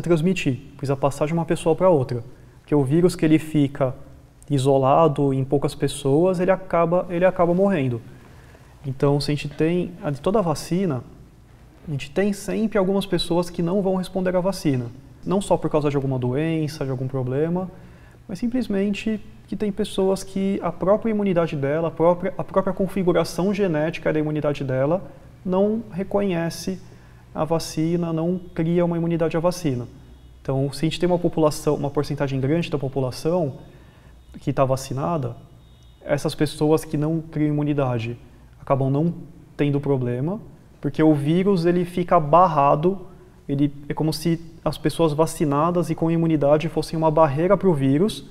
transmitir, precisa passar de uma pessoa para outra. Porque o vírus que ele fica isolado em poucas pessoas, ele acaba morrendo. Então, se a gente tem, de toda a vacina, a gente tem sempre algumas pessoas que não vão responder à vacina. Não só por causa de alguma doença, de algum problema, mas simplesmente que tem pessoas que a própria imunidade dela, a própria configuração genética da imunidade dela não reconhece a vacina, não cria uma imunidade à vacina. Então, se a gente tem uma porcentagem grande da população que está vacinada, essas pessoas que não criam imunidade acabam não tendo problema, porque o vírus ele fica barrado, é como se as pessoas vacinadas e com imunidade fossem uma barreira para o vírus,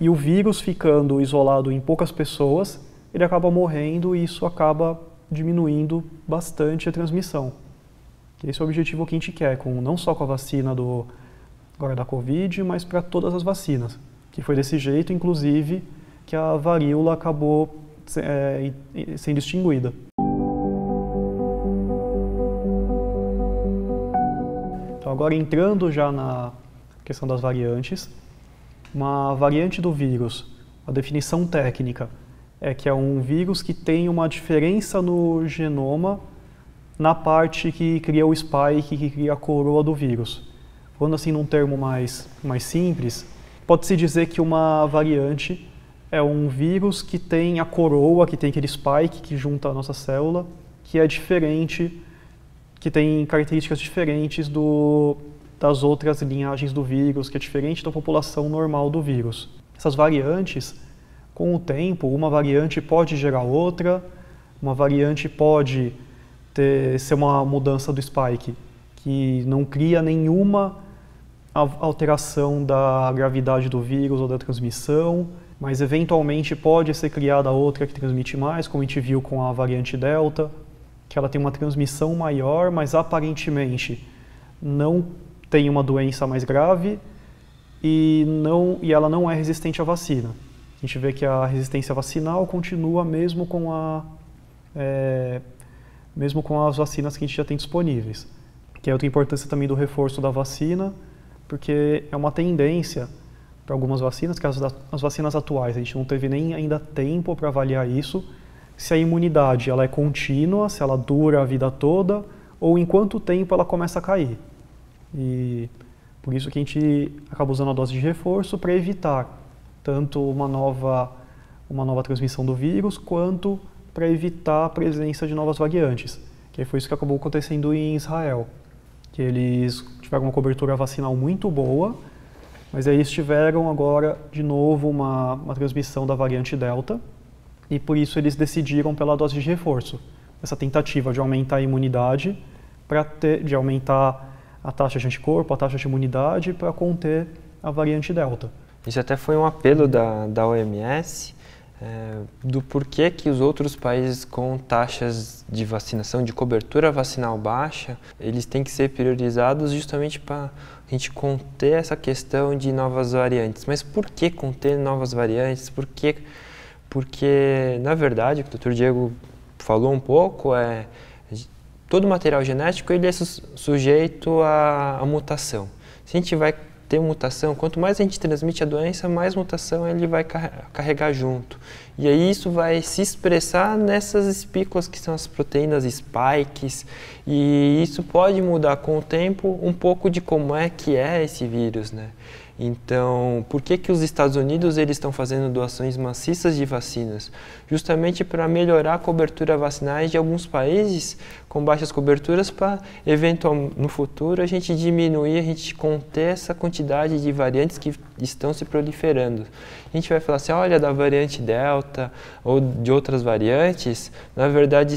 e o vírus ficando isolado em poucas pessoas, ele acaba morrendo e isso acaba diminuindo bastante a transmissão. Esse é o objetivo que a gente quer, não só com a vacina agora da Covid, mas para todas as vacinas. Que foi desse jeito, inclusive, que a varíola acabou sendo extinguida. Então, agora entrando já na questão das variantes, uma variante do vírus, a definição técnica, é que é um vírus que tem uma diferença no genoma na parte que cria o spike, que cria a coroa do vírus. Falando assim num termo mais simples, pode-se dizer que uma variante é um vírus que tem a coroa, que tem aquele spike que junta a nossa célula, que é diferente, que tem características diferentes das outras linhagens do vírus, que é diferente da população normal do vírus. Essas variantes, com o tempo, uma variante pode gerar outra, uma variante pode ser uma mudança do spike, que não cria nenhuma alteração da gravidade do vírus ou da transmissão, mas eventualmente pode ser criada outra que transmite mais, como a gente viu com a variante Delta, que ela tem uma transmissão maior, mas aparentemente não tem uma doença mais grave e ela não é resistente à vacina. A gente vê que a resistência vacinal continua mesmo com as vacinas que a gente já tem disponíveis. Que é outra importância também do reforço da vacina, porque é uma tendência para algumas vacinas, que as vacinas atuais, a gente não teve nem ainda tempo para avaliar isso, se a imunidade ela é contínua, se ela dura a vida toda, ou em quanto tempo ela começa a cair. E por isso que a gente acaba usando a dose de reforço para evitar tanto uma nova transmissão do vírus, quanto para evitar a presença de novas variantes. Que foi isso que acabou acontecendo em Israel, que eles tiveram uma cobertura vacinal muito boa, mas aí eles tiveram agora de novo uma transmissão da variante Delta, e por isso eles decidiram pela dose de reforço. essa tentativa de aumentar a imunidade, de aumentar a taxa de anticorpo, a taxa de imunidade para conter a variante Delta. Isso até foi um apelo da OMS, do porquê que os outros países com taxas de vacinação, de cobertura vacinal baixa, eles têm que ser priorizados justamente para a gente conter essa questão de novas variantes. Mas por que conter novas variantes? Porque, na verdade, o que o Dr. Diego falou um pouco, todo material genético ele é sujeito à mutação. Se a gente vai ter mutação, quanto mais a gente transmite a doença, mais mutação ele vai carregar junto. E aí isso vai se expressar nessas espículas que são as proteínas spikes, e isso pode mudar com o tempo um pouco de como é que é esse vírus, né? Então, por que os Estados Unidos eles estão fazendo doações maciças de vacinas? Justamente para melhorar a cobertura vacinal de alguns países com baixas coberturas, para, eventualmente, no futuro, a gente diminuir, a gente conter essa quantidade de variantes que estão se proliferando. A gente vai falar assim, olha, da variante Delta ou de outras variantes, na verdade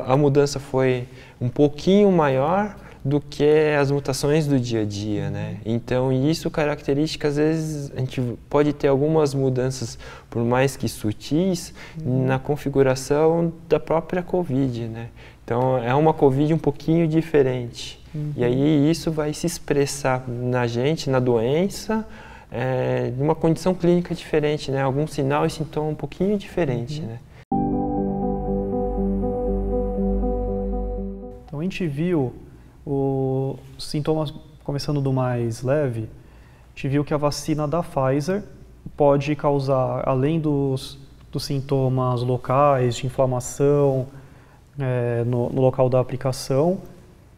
a mudança foi um pouquinho maior do que as mutações do dia a dia, né? Então, isso característica, às vezes, a gente pode ter algumas mudanças, por mais que sutis, na configuração da própria Covid, né? Então, é uma Covid um pouquinho diferente. E aí, isso vai se expressar na gente, na doença, numa condição clínica diferente, né? Algum sinal e sintoma um pouquinho diferente, né? Então, a gente viu os sintomas, começando do mais leve, a gente viu que a vacina da Pfizer pode causar, além dos sintomas locais de inflamação no local da aplicação,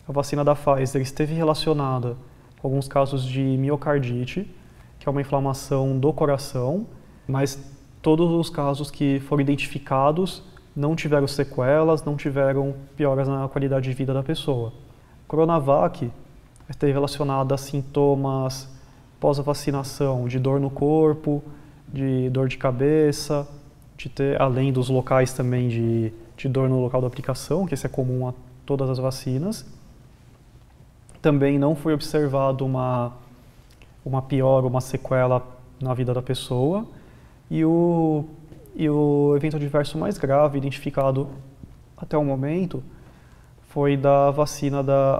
a vacina da Pfizer esteve relacionada com alguns casos de miocardite, que é uma inflamação do coração, mas todos os casos que foram identificados não tiveram sequelas, não tiveram pioras na qualidade de vida da pessoa. Coronavac esteve relacionada a sintomas pós-vacinação, de dor no corpo, de dor de cabeça, de ter, além dos locais também de dor no local da aplicação, que isso é comum a todas as vacinas. Também não foi observado uma piora, uma sequela na vida da pessoa. E o evento adverso mais grave identificado até o momento foi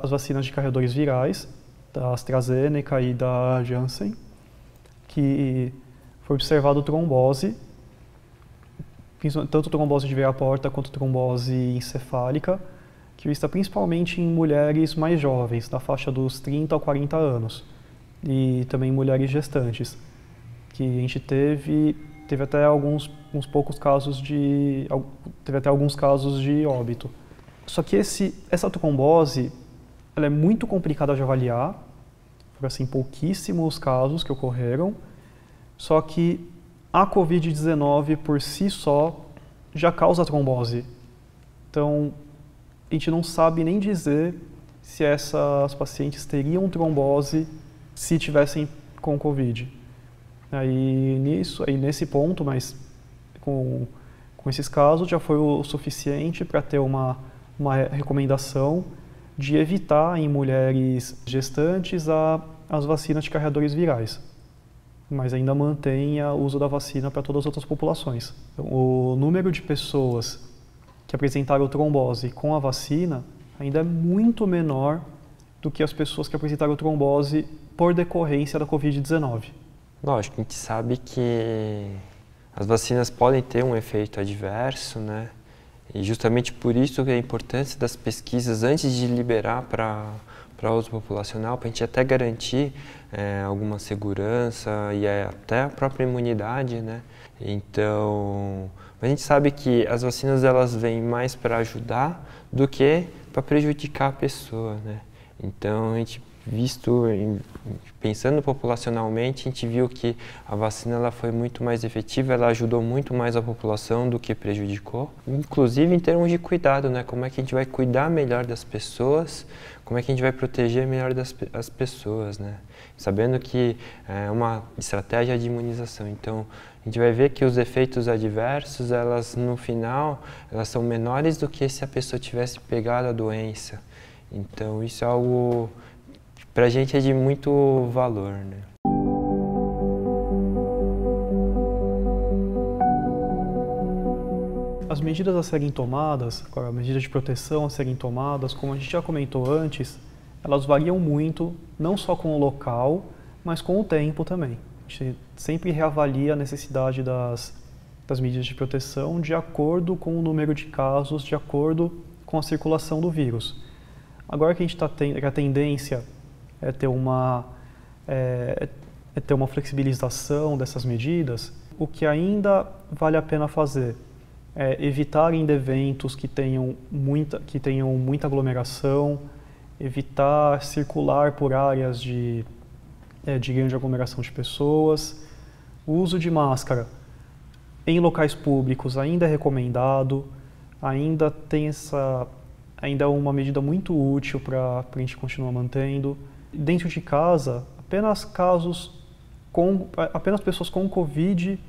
as vacinas de carreadores virais, da AstraZeneca e da Janssen, que foi observado trombose, tanto trombose de veia porta quanto trombose encefálica, que vista principalmente em mulheres mais jovens, da faixa dos 30 a 40 anos, e também mulheres gestantes, que a gente teve até alguns poucos casos teve até alguns casos de óbito. Só que essa trombose, ela é muito complicada de avaliar, foram assim, pouquíssimos casos que ocorreram, só que a Covid-19 por si só já causa trombose. Então, a gente não sabe nem dizer se essas pacientes teriam trombose se tivessem com Covid. Aí nesse ponto, mas com esses casos já foi o suficiente para ter uma recomendação de evitar em mulheres gestantes as vacinas de carreadores virais, mas ainda mantém o uso da vacina para todas as outras populações. Então, o número de pessoas que apresentaram trombose com a vacina ainda é muito menor do que as pessoas que apresentaram trombose por decorrência da Covid-19. Lógico, a gente sabe que as vacinas podem ter um efeito adverso, né? E justamente por isso que é a importância das pesquisas antes de liberar para uso populacional, para a gente até garantir alguma segurança e até a própria imunidade, né? Então, a gente sabe que as vacinas elas vêm mais para ajudar do que para prejudicar a pessoa, né? Então, a gente pensando populacionalmente, a gente viu que a vacina ela foi muito mais efetiva, ela ajudou muito mais a população do que prejudicou, inclusive em termos de cuidado, né? Como é que a gente vai cuidar melhor das pessoas, como é que a gente vai proteger melhor as pessoas, né? Sabendo que é uma estratégia de imunização, então a gente vai ver que os efeitos adversos, elas no final, elas são menores do que se a pessoa tivesse pegado a doença. Então isso é algo, pra gente é de muito valor, né? As medidas a serem tomadas, as medidas de proteção a serem tomadas, como a gente já comentou antes, elas variam muito, não só com o local, mas com o tempo também. A gente sempre reavalia a necessidade das medidas de proteção de acordo com o número de casos, de acordo com a circulação do vírus. Agora que a gente está tendo, a tendência é ter uma flexibilização dessas medidas, o que ainda vale a pena fazer é evitar indo eventos que tenham muita aglomeração, evitar circular por áreas de grande aglomeração de pessoas. O uso de máscara em locais públicos ainda é recomendado, ainda é uma medida muito útil para a gente continuar mantendo. Dentro de casa, apenas pessoas com Covid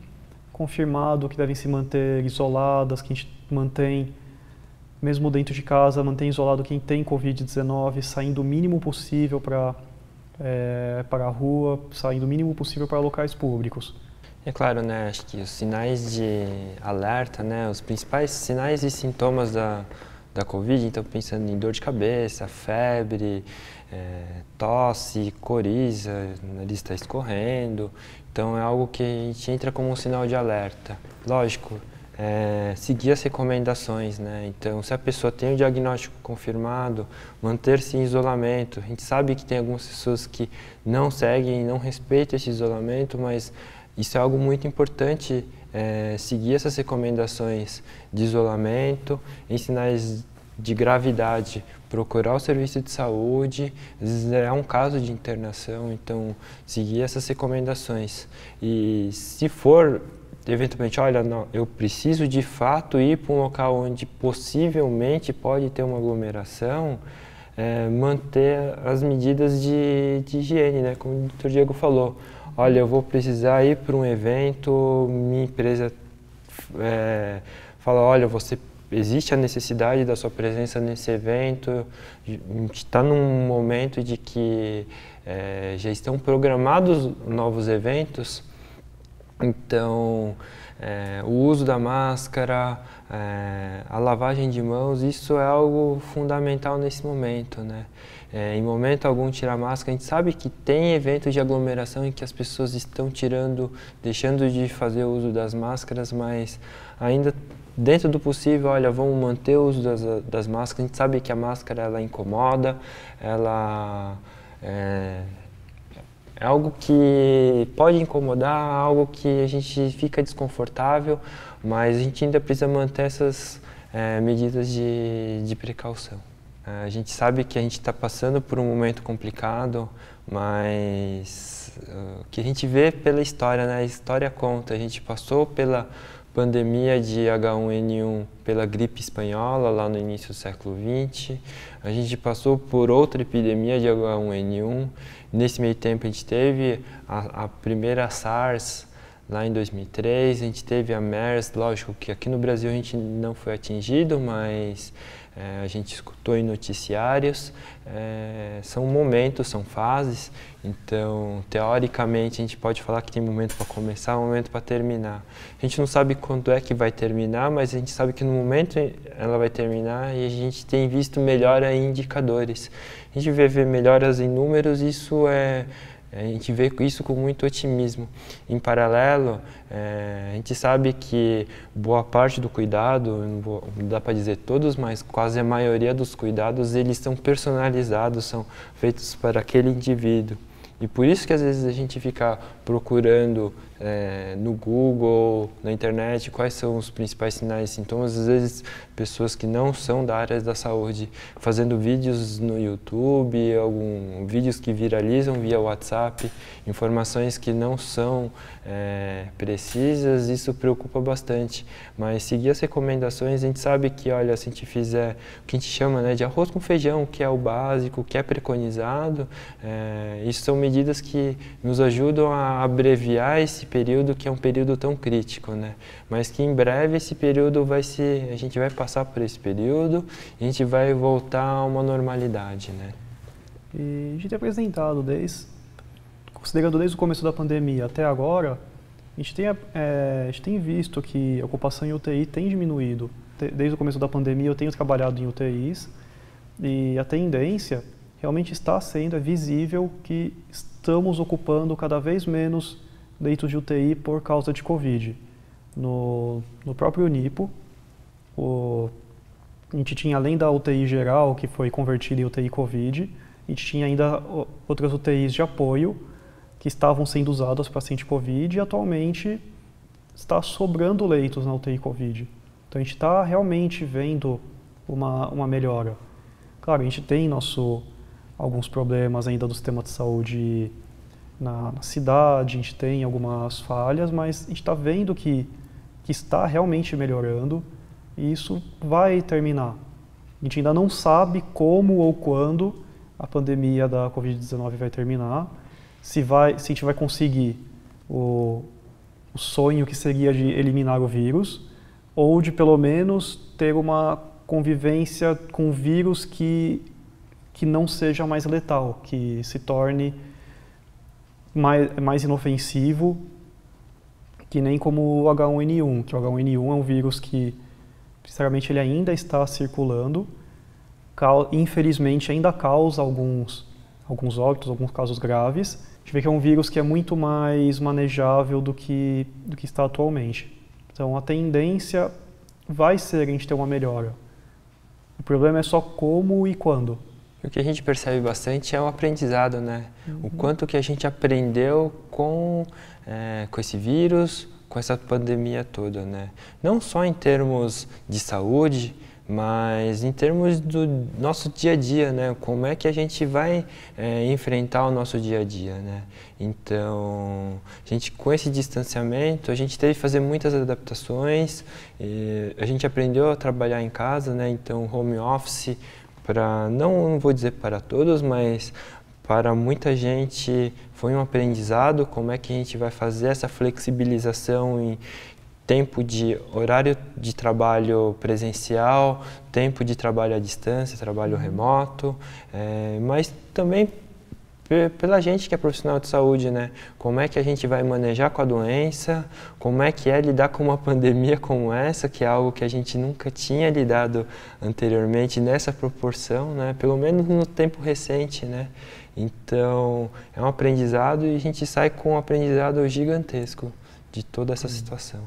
confirmado que devem se manter isoladas, que a gente mantém, mesmo dentro de casa, mantém isolado quem tem Covid-19, saindo o mínimo possível para a rua, saindo o mínimo possível para locais públicos. É claro, né, acho que os sinais de alerta, né, os principais sinais e sintomas da Covid, então pensando em dor de cabeça, febre, tosse, coriza, o nariz está escorrendo, então é algo que a gente entra como um sinal de alerta. Lógico, seguir as recomendações, né, então se a pessoa tem o diagnóstico confirmado, manter-se em isolamento. A gente sabe que tem algumas pessoas que não seguem, não respeitam esse isolamento, mas isso é algo muito importante, seguir essas recomendações de isolamento, em sinais de gravidade, procurar o serviço de saúde, às vezes é um caso de internação, então seguir essas recomendações. E se for, eventualmente, olha, não, eu preciso de fato ir para um local onde possivelmente pode ter uma aglomeração, manter as medidas de higiene, né? Como o Dr. Diego falou. Olha, eu vou precisar ir para um evento, minha empresa fala, olha, existe a necessidade da sua presença nesse evento, a gente está num momento de que já estão programados novos eventos, então o uso da máscara, a lavagem de mãos, isso é algo fundamental nesse momento, né? Em momento algum tirar máscara, a gente sabe que tem eventos de aglomeração em que as pessoas estão deixando de fazer o uso das máscaras, mas ainda dentro do possível, olha, vamos manter o uso das máscaras. A gente sabe que a máscara ela incomoda, ela é algo que pode incomodar, algo que a gente fica desconfortável, mas a gente ainda precisa manter essas medidas de precaução. A gente sabe que a gente está passando por um momento complicado, mas o que a gente vê pela história, né? A história conta. A gente passou pela pandemia de H1N1, pela gripe espanhola lá no início do século XX. A gente passou por outra epidemia de H1N1. Nesse meio tempo a gente teve a primeira SARS lá em 2003. A gente teve a MERS, lógico que aqui no Brasil a gente não foi atingido, mas a gente escutou em noticiários, são momentos, são fases, então teoricamente a gente pode falar que tem momento para começar, momento para terminar. A gente não sabe quando é que vai terminar, mas a gente sabe que no momento ela vai terminar e a gente tem visto melhora em indicadores. A gente vê melhoras em números, a gente vê isso com muito otimismo. Em paralelo, a gente sabe que boa parte do cuidado, não dá para dizer todos, mas quase a maioria dos cuidados, eles são personalizados, são feitos para aquele indivíduo. E por isso que às vezes a gente fica procurando no Google, na internet, quais são os principais sinais e sintomas. Às vezes pessoas que não são da área da saúde fazendo vídeos no YouTube, vídeos que viralizam via WhatsApp, informações que não são precisas, isso preocupa bastante. Mas seguir as recomendações, a gente sabe que, olha, se a gente fizer o que a gente chama, né, de arroz com feijão, que é o básico, que é preconizado, isso são medidas que nos ajudam a abreviar esse período que é um período tão crítico, né? Mas que em breve esse período a gente vai passar por esse período e a gente vai voltar a uma normalidade, né? E a gente tem apresentado, considerando desde o começo da pandemia até agora, a gente tem visto que a ocupação em UTI tem diminuído. Desde o começo da pandemia eu tenho trabalhado em UTIs e a tendência realmente está sendo, é visível que estamos ocupando cada vez menos leitos de UTI por causa de Covid. No próprio Unipo, a gente tinha, além da UTI geral, que foi convertida em UTI Covid, a gente tinha ainda outras UTIs de apoio que estavam sendo usadas para paciente Covid e atualmente está sobrando leitos na UTI Covid. Então a gente está realmente vendo uma melhora. Claro, a gente tem alguns problemas ainda do sistema de saúde na cidade, a gente tem algumas falhas, mas a gente está vendo que está realmente melhorando e isso vai terminar. A gente ainda não sabe como ou quando a pandemia da Covid-19 vai terminar, se a gente vai conseguir o sonho que seria de eliminar o vírus, ou de pelo menos ter uma convivência com o vírus que não seja mais letal, que se torne mais inofensivo, que nem como o H1N1, que o H1N1 é um vírus que, sinceramente, ele ainda está circulando, infelizmente ainda causa alguns óbitos, alguns casos graves. A gente vê que é um vírus que é muito mais manejável do que está atualmente. Então a tendência vai ser a gente ter uma melhora. O problema é só como e quando. O que a gente percebe bastante é o aprendizado, né? O quanto que a gente aprendeu com esse vírus, com essa pandemia toda, né? Não só em termos de saúde, mas em termos do nosso dia a dia, né? Como é que a gente vai enfrentar o nosso dia a dia, né? Então, a gente, com esse distanciamento, a gente teve que fazer muitas adaptações, a gente aprendeu a trabalhar em casa, né? Então, home office, não vou dizer para todos, mas para muita gente foi um aprendizado, como é que a gente vai fazer essa flexibilização em tempo de horário de trabalho presencial, tempo de trabalho à distância, trabalho remoto, mas também pela gente que é profissional de saúde, né? Como é que a gente vai manejar com a doença, como é que é lidar com uma pandemia como essa, que é algo que a gente nunca tinha lidado anteriormente nessa proporção, né? Pelo menos no tempo recente, né? Então, é um aprendizado e a gente sai com um aprendizado gigantesco de toda essa situação.